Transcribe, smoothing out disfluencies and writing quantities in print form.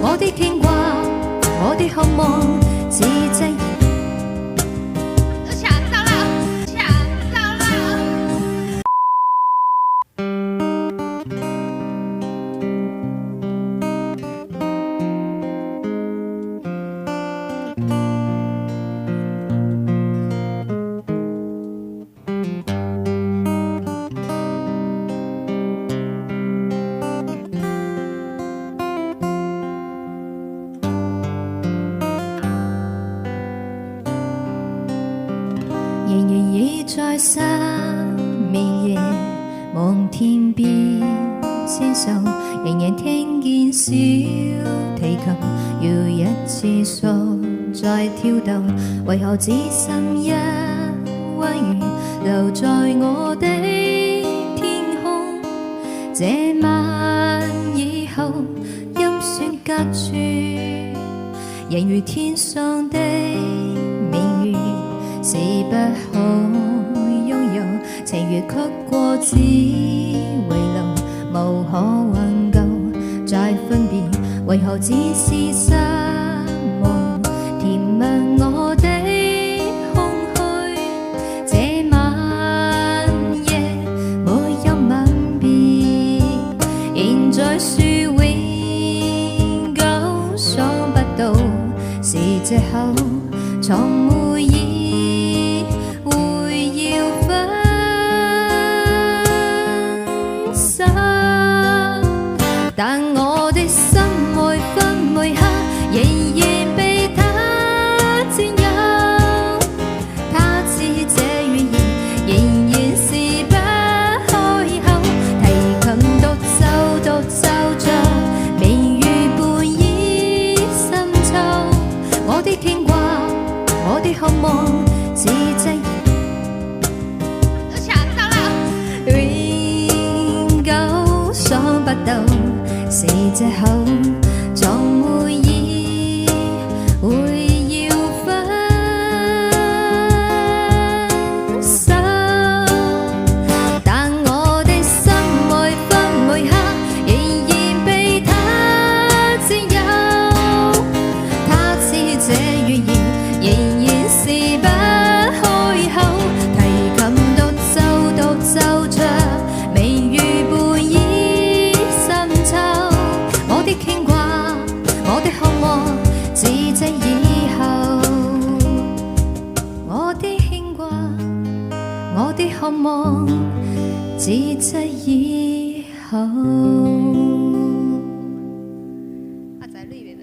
我的牽掛，我的渴望，自制。搶到了，搶到了！仍然倚在失眠夜望天邊星宿，仍然聽見小提琴搖一次數在跳動，為何只剩一彎月留在我的天空？這晚以後音訊隔絕，仍如天上的明月，是不可擁有，情如曲過只遺留，無可挽救。再分別，為何只是失望，填滿我的空虛？這晚夜沒有吻別，現在說永久，想不到是藉口，從沒意會要分手，但我的心每分每刻仍然被他佔有。他知這語言仍然是不開口，提琴獨奏着明月半倚深秋。我的牽掛，我的渴望，自制。搶到了！永久想不到是藉口，從沒意會要分手，但我的心每分每刻仍然被他佔有。他知這語言仍然是不開口，提琴獨奏着明月半倚深秋。我的牽掛，我的渴望，自制以後。我的牽掛，我的渴望，自制以後。阿仔呢邊啊？